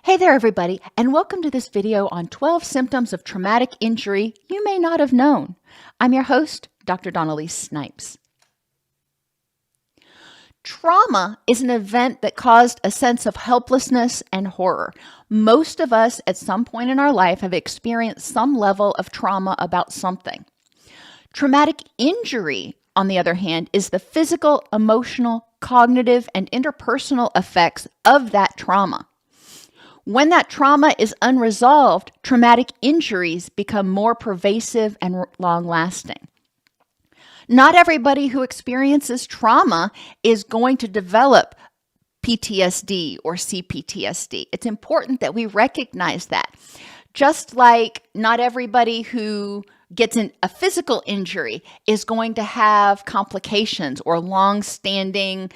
Hey there, everybody, and welcome to this video on 12 symptoms of traumatic injury you may not have known. I'm your host, Dr. Dawn-Elise Snipes. Trauma is an event that caused a sense of helplessness and horror. Most of us at some point in our life have experienced some level of trauma about something. Traumatic injury, on the other hand, is the physical, emotional, cognitive, and interpersonal effects of that trauma. When that trauma is unresolved, traumatic injuries become more pervasive and long-lasting. Not everybody who experiences trauma is going to develop PTSD or CPTSD. It's important that we recognize that. Just like not everybody who gets a physical injury is going to have complications or long-standing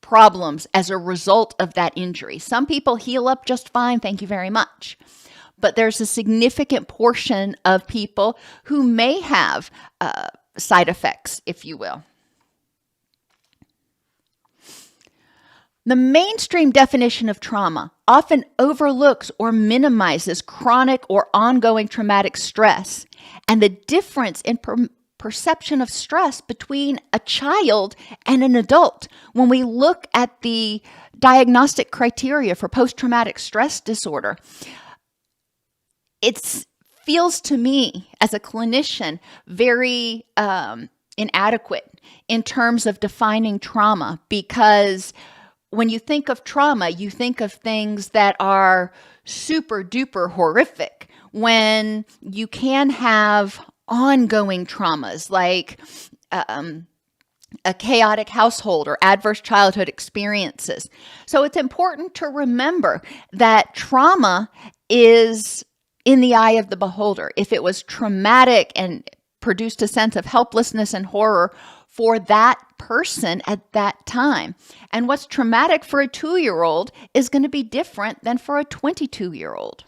problems as a result of that injury. Some people heal up just fine, thank you very much. But there's a significant portion of people who may have side effects, if you will. The mainstream definition of trauma often overlooks or minimizes chronic or ongoing traumatic stress and the difference in perception of stress between a child and an adult. When we look at the diagnostic criteria for post-traumatic stress disorder, it feels to me as a clinician very inadequate in terms of defining trauma, because when you think of trauma, you think of things that are super duper horrific, when you can have ongoing traumas like a chaotic household or adverse childhood experiences. So it's important to remember that trauma is in the eye of the beholder. If it was traumatic and produced a sense of helplessness and horror for that person at that time. And what's traumatic for a 2-year-old is going to be different than for a 22-year-old.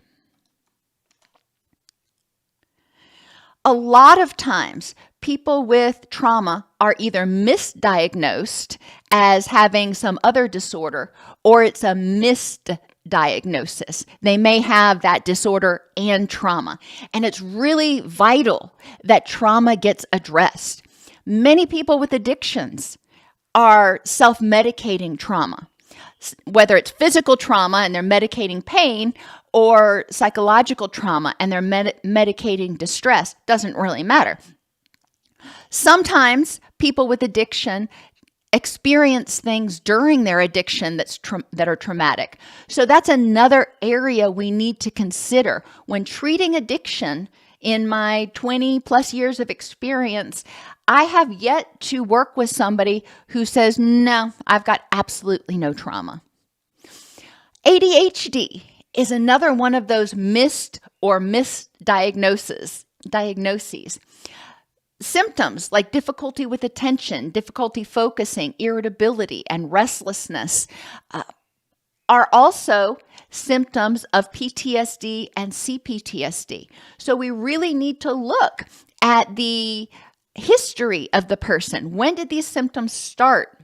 A lot of times, people with trauma are either misdiagnosed as having some other disorder, or it's a misdiagnosis. They may have that disorder and trauma. And it's really vital that trauma gets addressed. Many people with addictions are self-medicating trauma, whether it's physical trauma and they're medicating pain, or psychological trauma and they're medicating distress, doesn't really matter. Sometimes people with addiction experience things during their addiction that are traumatic. So that's another area we need to consider when treating addiction. In my 20 plus years of experience, I have yet to work with somebody who says, no, I've got absolutely no trauma. ADHD is another one of those missed or misdiagnoses. Symptoms like difficulty with attention, difficulty focusing, irritability, and restlessness are also symptoms of PTSD and CPTSD. So we really need to look at the history of the person. When did these symptoms start?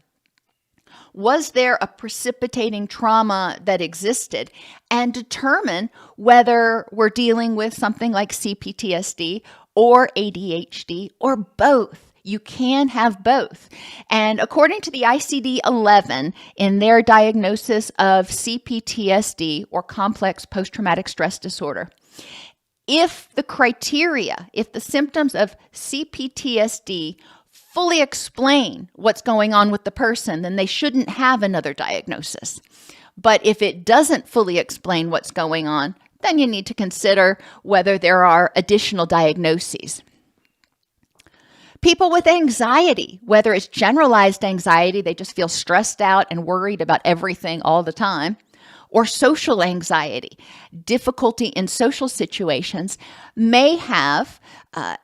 Was there a precipitating trauma that existed? And determine whether we're dealing with something like CPTSD or ADHD or both. You can have both. And according to the ICD-11, in their diagnosis of CPTSD or complex post-traumatic stress disorder, if the symptoms of CPTSD fully explain what's going on with the person, then they shouldn't have another diagnosis. But if it doesn't fully explain what's going on, then you need to consider whether there are additional diagnoses. People with anxiety, whether it's generalized anxiety, they just feel stressed out and worried about everything all the time, or social anxiety, difficulty in social situations, may have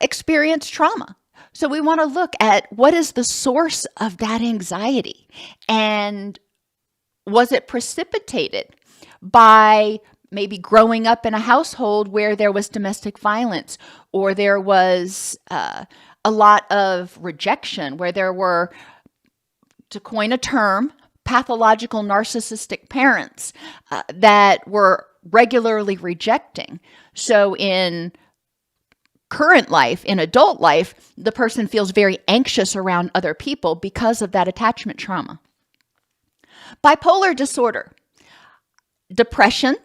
experienced trauma. So we want to look at what is the source of that anxiety, and was it precipitated by maybe growing up in a household where there was domestic violence, or there was a lot of rejection, where there were, to coin a term, pathological narcissistic parents that were regularly rejecting. So in current life, in adult life, the person feels very anxious around other people because of that attachment trauma. Bipolar disorder, depression,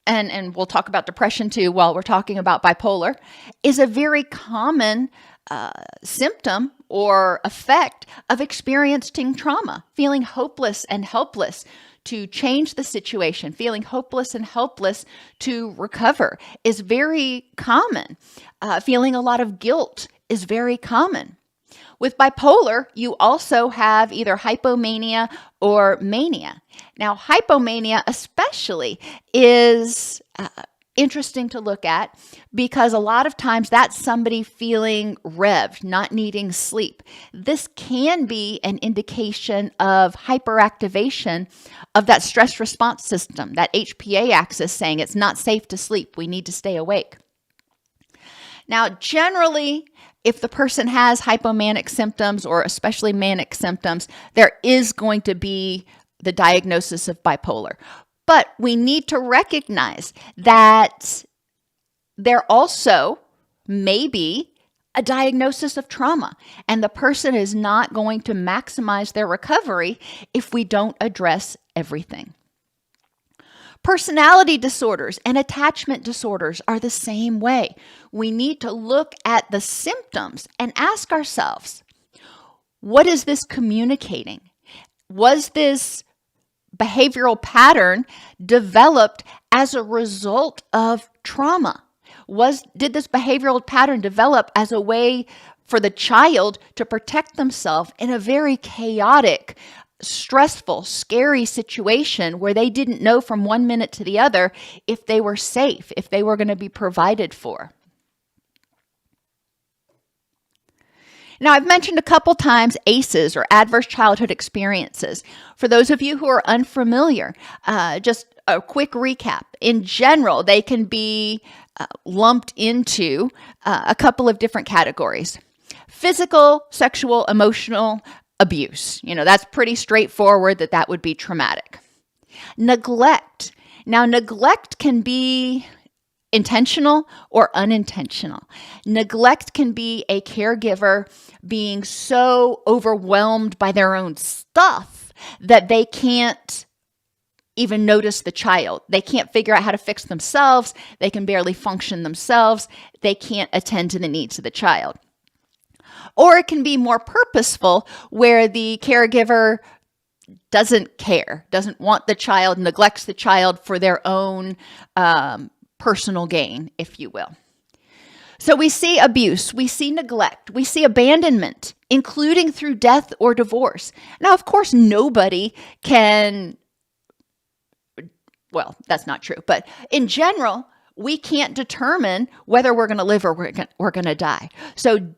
and we'll talk about depression too while we're talking about bipolar, is a very common symptom or effect of experiencing trauma, feeling hopeless and helpless to change the situation, feeling hopeless and helpless to recover is very common. Feeling a lot of guilt is very common. With bipolar, you also have either hypomania or mania. Now, hypomania especially is interesting to look at because a lot of times that's somebody feeling revved, not needing sleep. This can be an indication of hyperactivation of that stress response system, that HPA axis saying it's not safe to sleep, we need to stay awake. Now, generally, if the person has hypomanic symptoms or especially manic symptoms, there is going to be the diagnosis of bipolar. But we need to recognize that there also may be a diagnosis of trauma, and the person is not going to maximize their recovery if we don't address everything. Personality disorders and attachment disorders are the same way. We need to look at the symptoms and ask ourselves, what is this communicating? Was this behavioral pattern developed as a result of trauma? Did this behavioral pattern develop as a way for the child to protect themselves in a very chaotic, stressful, scary situation where they didn't know from one minute to the other if they were safe, if they were going to be provided for? Now, I've mentioned a couple times ACEs, or adverse childhood experiences. For those of you who are unfamiliar, just a quick recap. In general, they can be lumped into a couple of different categories. Physical, sexual, emotional abuse. That's pretty straightforward that would be traumatic. Neglect. Now, neglect can be intentional or unintentional. Neglect can be a caregiver being so overwhelmed by their own stuff that they can't even notice the child. They can't figure out how to fix themselves. They can barely function themselves. They can't attend to the needs of the child. Or it can be more purposeful, where the caregiver doesn't care, doesn't want the child, neglects the child for their own personal gain, if you will. So we see abuse, we see neglect, we see abandonment, including through death or divorce. Now, of course, nobody can, well, that's not true, but in general, we can't determine whether we're going to live or we're going to die. So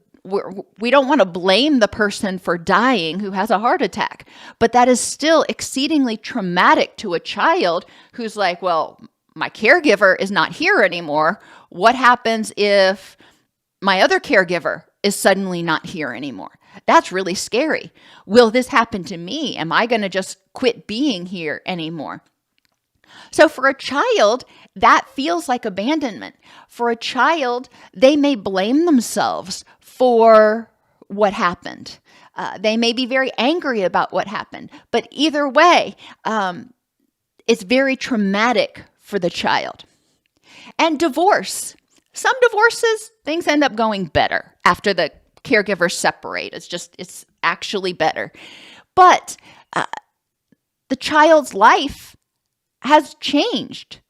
we don't want to blame the person for dying who has a heart attack, but that is still exceedingly traumatic to a child who's like, well, my caregiver is not here anymore. What happens if my other caregiver is suddenly not here anymore? That's really scary. Will this happen to me? Am I going to just quit being here anymore? So for a child, that feels like abandonment. For a child, they may blame themselves for what happened. They may be very angry about what happened. But either way, it's very traumatic for the child. And divorce. Some divorces, things end up going better after the caregivers separate. It's actually better. But the child's life has changed.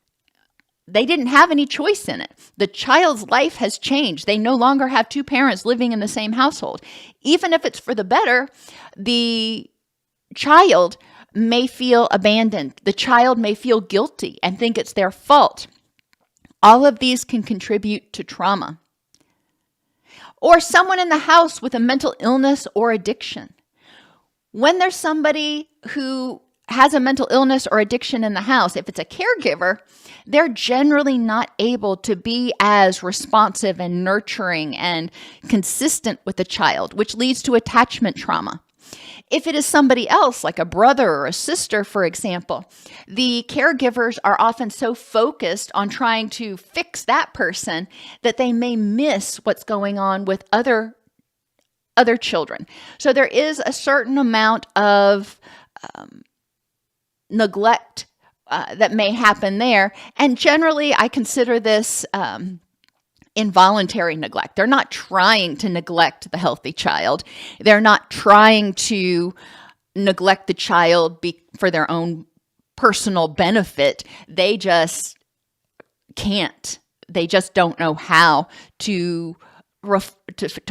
They didn't have any choice in it. The child's life has changed. They no longer have two parents living in the same household. Even if it's for the better, the child may feel abandoned. The child may feel guilty and think it's their fault. All of these can contribute to trauma. Or someone in the house with a mental illness or addiction. When there's somebody who has a mental illness or addiction in the house, if it's a caregiver, they're generally not able to be as responsive and nurturing and consistent with the child, which leads to attachment trauma. If it is somebody else, like a brother or a sister, for example, the caregivers are often so focused on trying to fix that person that they may miss what's going on with other children. So there is a certain amount of neglect that may happen there. And generally, I consider this involuntary neglect. They're not trying to neglect the healthy child. They're not trying to neglect the child for their own personal benefit. They just can't. They just don't know how to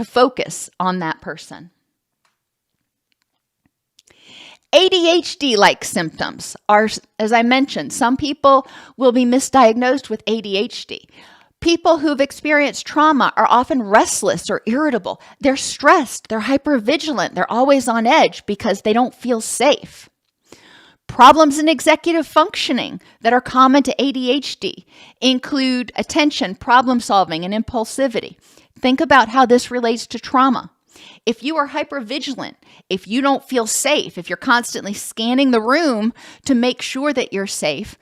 focus on that person. ADHD-like symptoms are, as I mentioned, some people will be misdiagnosed with ADHD. People who've experienced trauma are often restless or irritable. They're stressed, they're hypervigilant, they're always on edge because they don't feel safe. Problems in executive functioning that are common to ADHD include attention, problem solving, and impulsivity. Think about how this relates to trauma. If you are hypervigilant, if you don't feel safe, if you're constantly scanning the room to make sure that you're safe,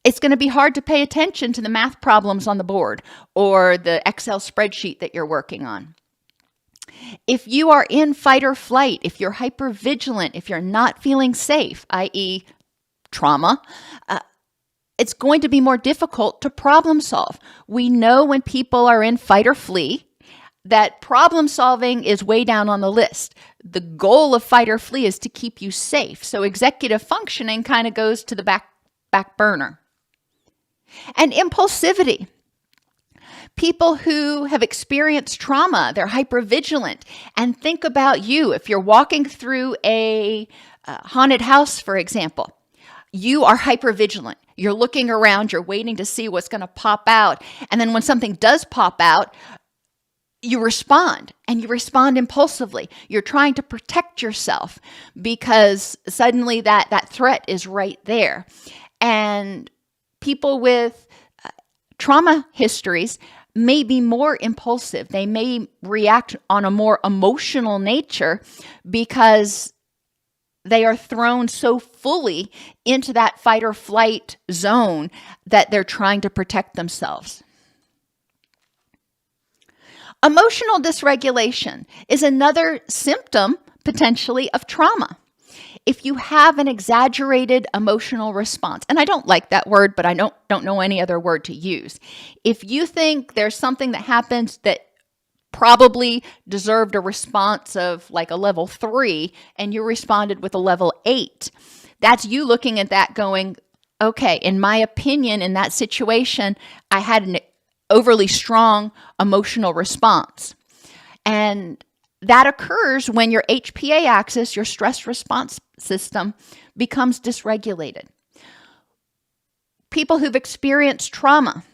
it's going to be hard to pay attention to the math problems on the board or the Excel spreadsheet that you're working on. If you are in fight or flight, if you're hypervigilant, if you're not feeling safe, i.e. trauma, it's going to be more difficult to problem solve. We know when people are in fight or flee that problem solving is way down on the list. The goal of fight or flee is to keep you safe. So executive functioning kind of goes to the back burner. And impulsivity. People who have experienced trauma, they're hypervigilant. And think about you. If you're walking through a haunted house, for example, you are hypervigilant. You're looking around, you're waiting to see what's going to pop out. And then when something does pop out, you respond, and you respond impulsively. You're trying to protect yourself because suddenly that threat is right there. And people with trauma histories may be more impulsive. They may react on a more emotional nature because they are thrown so fully into that fight or flight zone that they're trying to protect themselves. Emotional dysregulation is another symptom, potentially, of trauma. If you have an exaggerated emotional response, and I don't like that word, but I don't know any other word to use. If you think there's something that happens that probably deserved a response of like a level 3, and you responded with a level 8, that's you looking at that going, okay, in my opinion, in that situation, I had an overly strong emotional response. And that occurs when your HPA axis, your stress response system, becomes dysregulated. People who've experienced trauma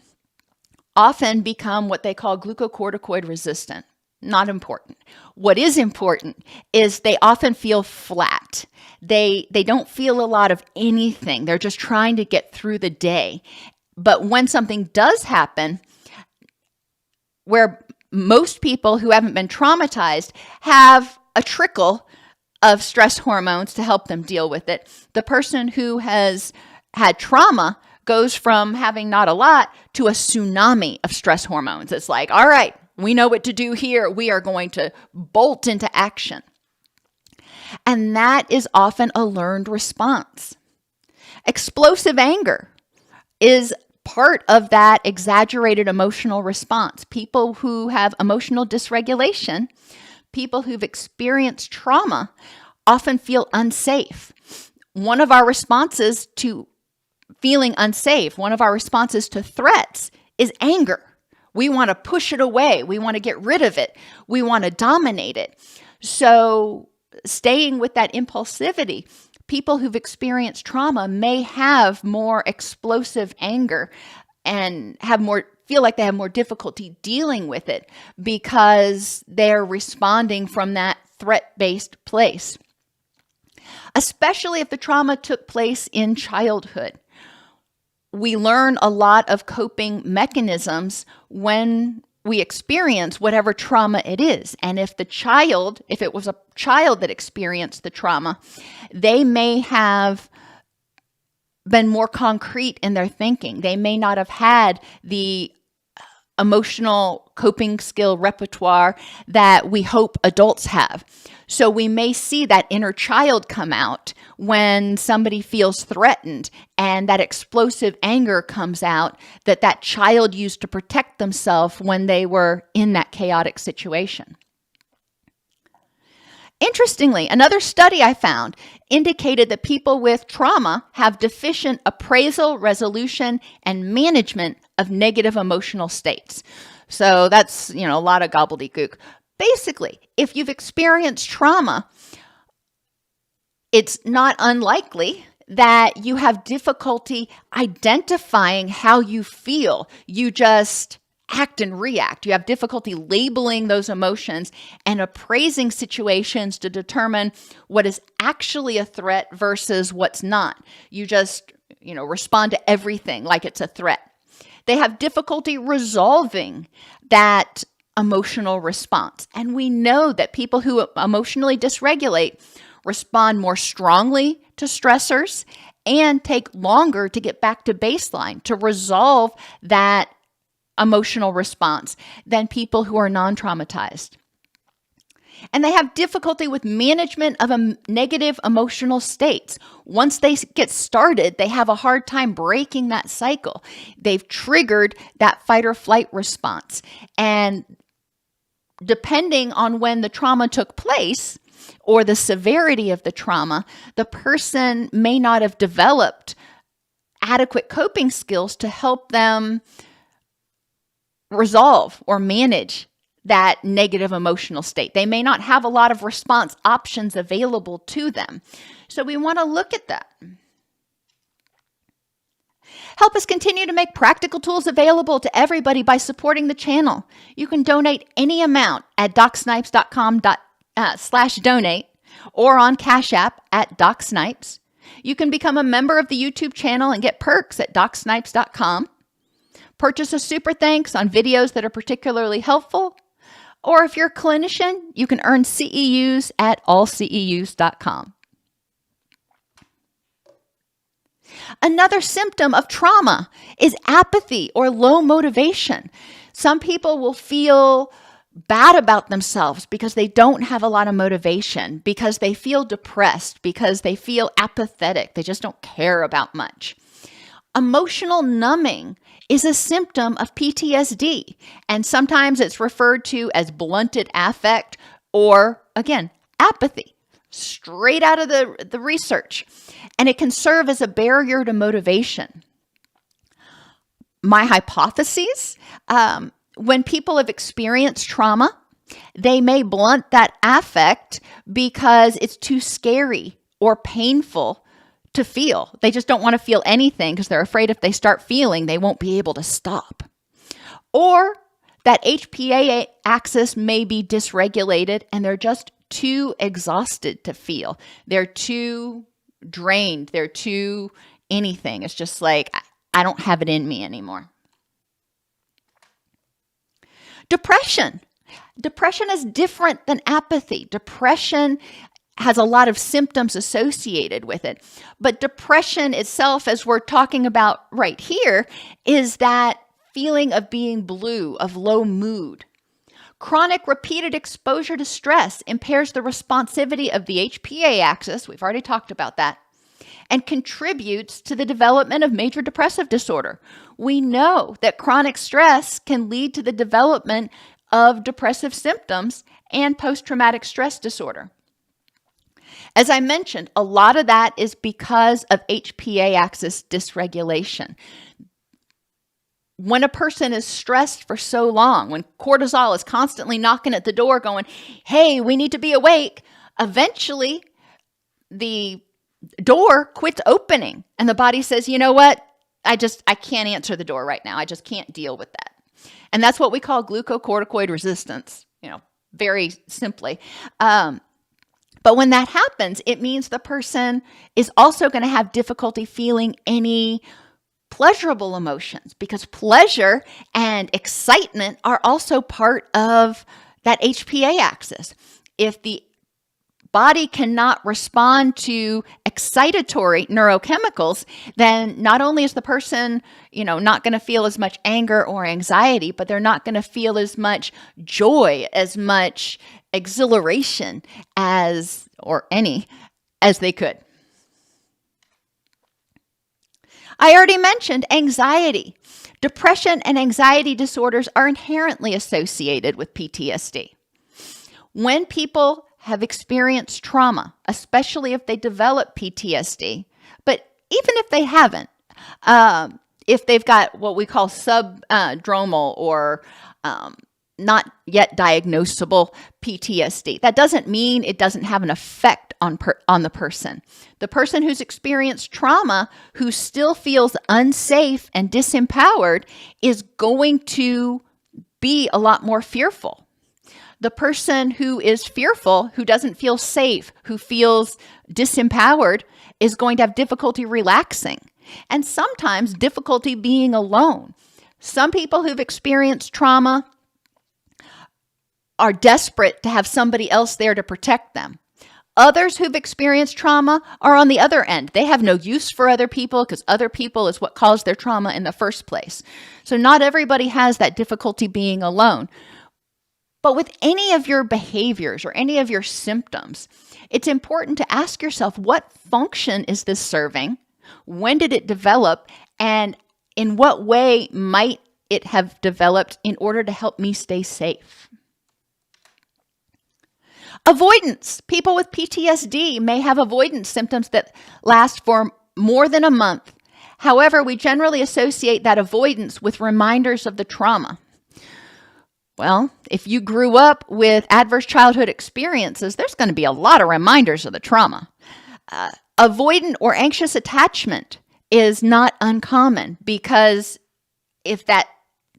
often become what they call glucocorticoid resistant. Not important. What is important is they often feel flat. They don't feel a lot of anything. They're just trying to get through the day. But when something does happen, where most people who haven't been traumatized have a trickle of stress hormones to help them deal with it, the person who has had trauma goes from having not a lot to a tsunami of stress hormones. It's like, all right, we know what to do here. We are going to bolt into action. And that is often a learned response. Explosive anger is part of that exaggerated emotional response. People who have emotional dysregulation, people who've experienced trauma, often feel unsafe. One of our responses to feeling unsafe, one of our responses to threats is anger. We want to push it away. We want to get rid of it. We want to dominate it. So staying with that impulsivity, people who've experienced trauma may have more explosive anger and feel like they have more difficulty dealing with it because they're responding from that threat-based place. Especially if the trauma took place in childhood. We learn a lot of coping mechanisms when we experience whatever trauma it is. And if it was a child that experienced the trauma, they may have been more concrete in their thinking. They may not have had the emotional coping skill repertoire that we hope adults have. So we may see that inner child come out when somebody feels threatened, and that explosive anger comes out that child used to protect themselves when they were in that chaotic situation. Interestingly, another study I found indicated that people with trauma have deficient appraisal, resolution, and management of negative emotional states. So that's, a lot of gobbledygook. Basically, if you've experienced trauma, it's not unlikely that you have difficulty identifying how you feel. You just act and react. You have difficulty labeling those emotions and appraising situations to determine what is actually a threat versus what's not. You just, respond to everything like it's a threat. They have difficulty resolving that emotional response. And we know that people who emotionally dysregulate respond more strongly to stressors and take longer to get back to baseline, to resolve that emotional response than people who are non-traumatized. And they have difficulty with management of negative emotional states. Once they get started, they have a hard time breaking that cycle. They've triggered that fight or flight response. And depending on when the trauma took place or the severity of the trauma, the person may not have developed adequate coping skills to help them resolve or manage that negative emotional state. They may not have a lot of response options available to them. So we want to look at that. Help us continue to make practical tools available to everybody by supporting the channel. You can donate any amount at DocSnipes.com/donate or on Cash App at DocSnipes. You can become a member of the YouTube channel and get perks at DocSnipes.com. Purchase a super thanks on videos that are particularly helpful. Or if you're a clinician, you can earn CEUs at allceus.com. Another symptom of trauma is apathy or low motivation. Some people will feel bad about themselves because they don't have a lot of motivation, because they feel depressed, because they feel apathetic. They just don't care about much. Emotional numbing is a symptom of PTSD, and sometimes it's referred to as blunted affect or, again, apathy, straight out of the research, and it can serve as a barrier to motivation. My hypotheses, when people have experienced trauma, they may blunt that affect because it's too scary or painful to feel. They just don't want to feel anything because they're afraid if they start feeling, they won't be able to stop. Or that HPA axis may be dysregulated and they're just too exhausted to feel. They're too drained. They're too anything. It's just like, I don't have it in me anymore. Depression. Depression is different than apathy. Depression has a lot of symptoms associated with it. But depression itself, as we're talking about right here, is that feeling of being blue, of low mood. Chronic repeated exposure to stress impairs the responsivity of the HPA axis, we've already talked about that, and contributes to the development of major depressive disorder. We know that chronic stress can lead to the development of depressive symptoms and post-traumatic stress disorder. As I mentioned, a lot of that is because of HPA axis dysregulation. When a person is stressed for so long, when cortisol is constantly knocking at the door going, hey, we need to be awake, eventually the door quits opening and the body says, you know what? I can't answer the door right now. I just can't deal with that. And that's what we call glucocorticoid resistance, very simply. But when that happens, it means the person is also going to have difficulty feeling any pleasurable emotions, because pleasure and excitement are also part of that HPA axis. If the body cannot respond to excitatory neurochemicals, then not only is the person, not going to feel as much anger or anxiety, but they're not going to feel as much joy, as much exhilaration as they could. I already mentioned anxiety. Depression and anxiety disorders are inherently associated with PTSD. When people have experienced trauma, especially if they develop PTSD, but even if they haven't, if they've got what we call subdromal or not yet diagnosable PTSD, that doesn't mean it doesn't have an effect on the person. The person who's experienced trauma, who still feels unsafe and disempowered, is going to be a lot more fearful. The person who is fearful, who doesn't feel safe, who feels disempowered, is going to have difficulty relaxing, and sometimes difficulty being alone. Some people who've experienced trauma are desperate to have somebody else there to protect them. Others who've experienced trauma are on the other end. They have no use for other people because other people is what caused their trauma in the first place. So not everybody has that difficulty being alone. But with any of your behaviors or any of your symptoms, it's important to ask yourself, what function is this serving? When did it develop? And in what way might it have developed in order to help me stay safe? Avoidance. People with PTSD may have avoidance symptoms that last for more than a month. However, we generally associate that avoidance with reminders of the trauma. Well, if you grew up with adverse childhood experiences, there's going to be a lot of reminders of the trauma. Avoidant or anxious attachment is not uncommon, because if that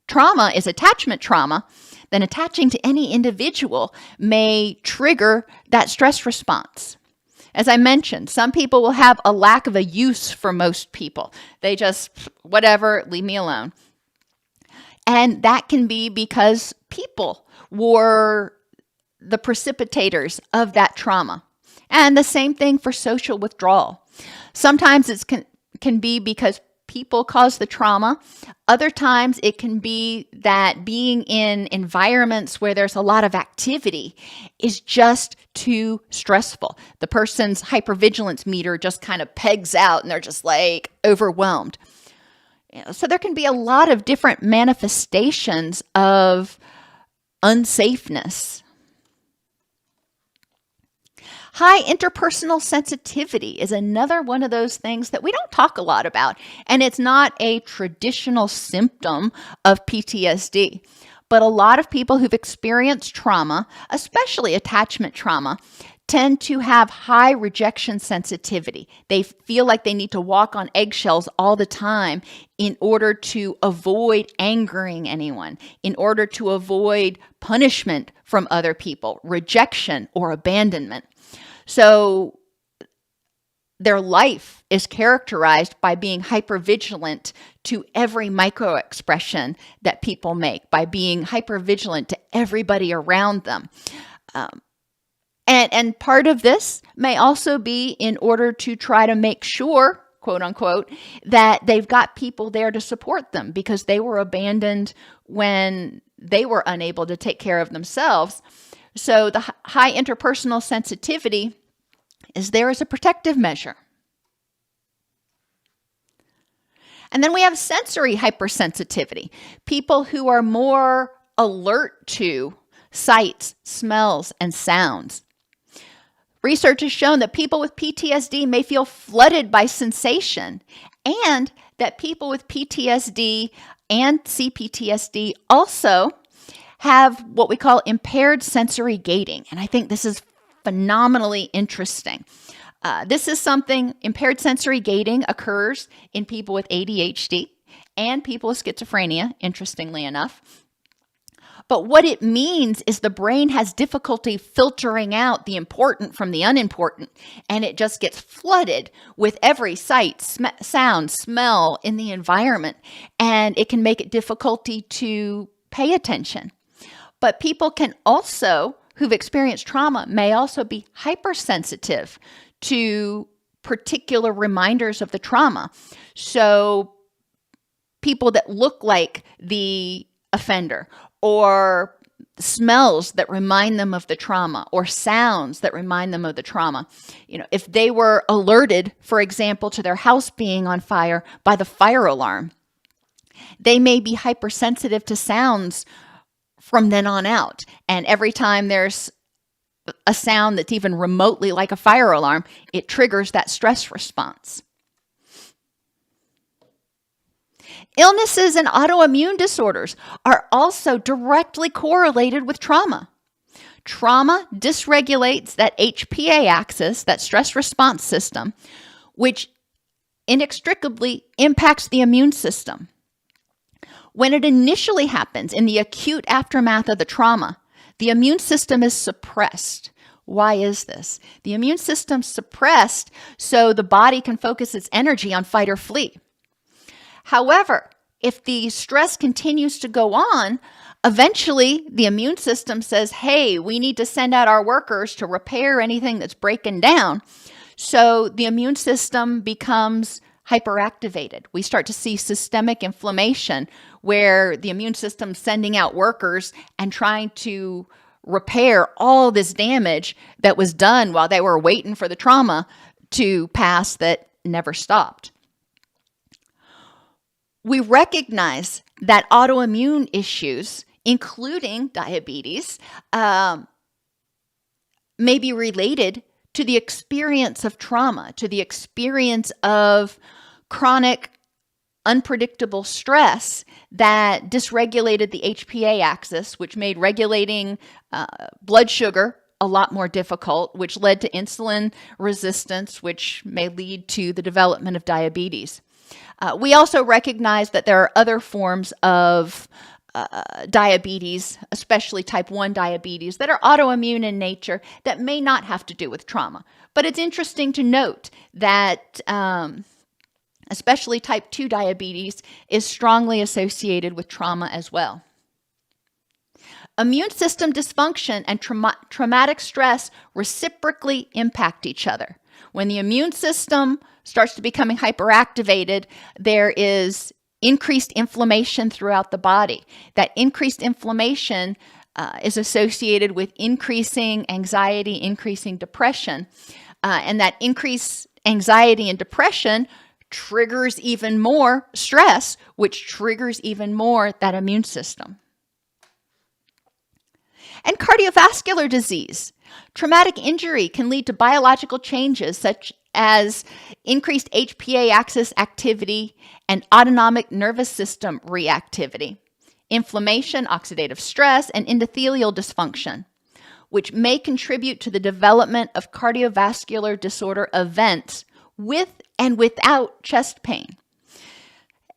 trauma is attachment trauma, then attaching to any individual may trigger that stress response. As I mentioned, some people will have a lack of a use for most people. They just, whatever, leave me alone. And that can be because people were the precipitators of that trauma. And the same thing for social withdrawal. Sometimes it can be because people cause the trauma. Other times it can be that being in environments where there's a lot of activity is just too stressful. The person's hypervigilance meter just kind of pegs out and they're just like overwhelmed. So there can be a lot of different manifestations of unsafeness. High interpersonal sensitivity is another one of those things that we don't talk a lot about, and it's not a traditional symptom of PTSD. But a lot of people who've experienced trauma, especially attachment trauma, tend to have high rejection sensitivity. They feel like they need to walk on eggshells all the time in order to avoid angering anyone, in order to avoid punishment from other people, rejection or abandonment. So their life is characterized by being hypervigilant to every microexpression that people make, by being hypervigilant to everybody around them. And part of this may also be in order to try to make sure, quote unquote, that they've got people there to support them because they were abandoned when they were unable to take care of themselves. So the high interpersonal sensitivity is there as a protective measure. And then we have sensory hypersensitivity, people who are more alert to sights, smells, and sounds. Research has shown that people with PTSD may feel flooded by sensation, and that people with PTSD and CPTSD also have what we call impaired sensory gating. And I think this is phenomenally interesting. Impaired sensory gating occurs in people with ADHD and people with schizophrenia, interestingly enough. But what it means is the brain has difficulty filtering out the important from the unimportant, and it just gets flooded with every sight, sound, smell in the environment, and it can make it difficulty to pay attention. But people can also, who've experienced trauma, may also be hypersensitive to particular reminders of the trauma. So people that look like the offender, or smells that remind them of the trauma, or sounds that remind them of the trauma. If they were alerted, for example, to their house being on fire by the fire alarm, they may be hypersensitive to sounds from then on out. And every time there's a sound that's even remotely like a fire alarm, it triggers that stress response. Illnesses and autoimmune disorders are also directly correlated with trauma. Trauma dysregulates that HPA axis, that stress response system, which inextricably impacts the immune system. When it initially happens in the acute aftermath of the trauma, the immune system is suppressed. Why is this? The immune system's suppressed so the body can focus its energy on fight or flee. However, if the stress continues to go on, eventually the immune system says, hey, we need to send out our workers to repair anything that's breaking down. So the immune system becomes hyperactivated. We start to see systemic inflammation where the immune system's sending out workers and trying to repair all this damage that was done while they were waiting for the trauma to pass that never stopped. We recognize that autoimmune issues, including diabetes, may be related to the experience of trauma, to the experience of chronic, unpredictable stress that dysregulated the HPA axis, which made regulating blood sugar a lot more difficult, which led to insulin resistance, which may lead to the development of diabetes. We also recognize that there are other forms of diabetes, especially type 1 diabetes, that are autoimmune in nature that may not have to do with trauma. But it's interesting to note that especially type 2 diabetes is strongly associated with trauma as well. Immune system dysfunction and traumatic stress reciprocally impact each other. When the immune system starts to becoming hyperactivated, there is increased inflammation throughout the body. That increased inflammation is associated with increasing anxiety, increasing depression. And that increased anxiety and depression triggers even more stress, which triggers even more that immune system. And cardiovascular disease. Traumatic injury can lead to biological changes such as increased HPA axis activity and autonomic nervous system reactivity, inflammation, oxidative stress, and endothelial dysfunction, which may contribute to the development of cardiovascular disorder events with and without chest pain.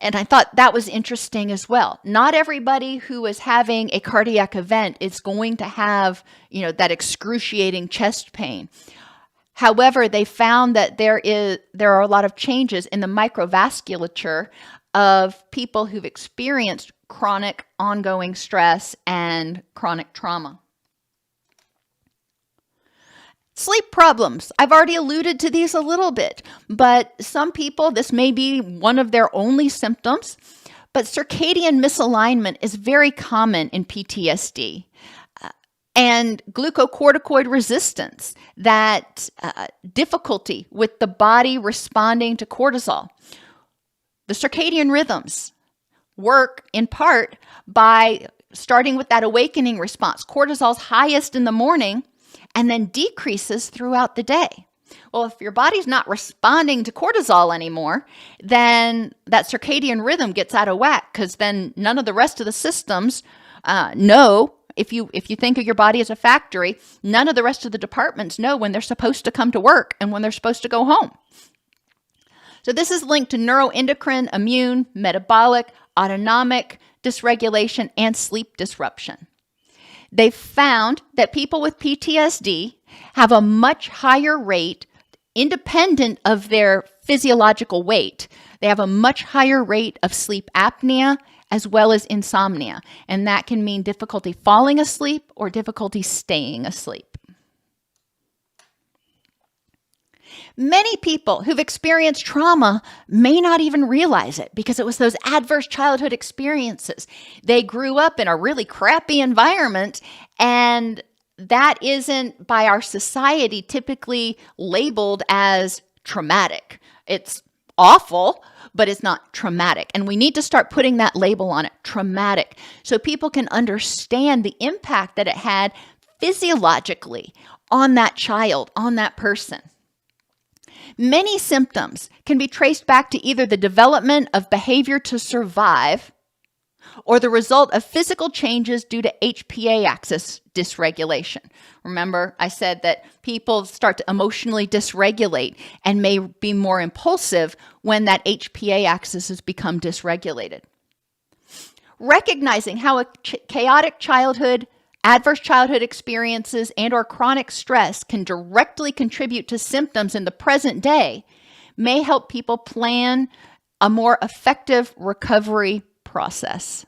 And I thought that was interesting as well. Not everybody who is having a cardiac event is going to have, that excruciating chest pain. However, they found that there are a lot of changes in the microvasculature of people who've experienced chronic ongoing stress and chronic trauma. Sleep problems. I've already alluded to these a little bit, but some people, this may be one of their only symptoms, but circadian misalignment is very common in PTSD. And glucocorticoid resistance, that difficulty with the body responding to cortisol. The circadian rhythms work in part by starting with that awakening response. Cortisol's highest in the morning and then decreases throughout the day. Well, if your body's not responding to cortisol anymore, then that circadian rhythm gets out of whack, because then none of the rest of the systems know. If you think of your body as a factory, none of the rest of the departments know when they're supposed to come to work and when they're supposed to go home. So this is linked to neuroendocrine, immune, metabolic, autonomic dysregulation, and sleep disruption. They found that people with PTSD have a much higher rate, independent of their physiological weight. They have a much higher rate of sleep apnea as well as insomnia. And that can mean difficulty falling asleep or difficulty staying asleep. Many people who've experienced trauma may not even realize it because it was those adverse childhood experiences. They grew up in a really crappy environment, and that isn't by our society typically labeled as traumatic. It's awful, but it's not traumatic. And we need to start putting that label on it, traumatic, so people can understand the impact that it had physiologically on that child, on that person. Many symptoms can be traced back to either the development of behavior to survive or the result of physical changes due to HPA axis dysregulation. Remember, I said that people start to emotionally dysregulate and may be more impulsive when that HPA axis has become dysregulated. Recognizing how a chaotic childhood, adverse childhood experiences, and or chronic stress can directly contribute to symptoms in the present day may help people plan a more effective recovery process.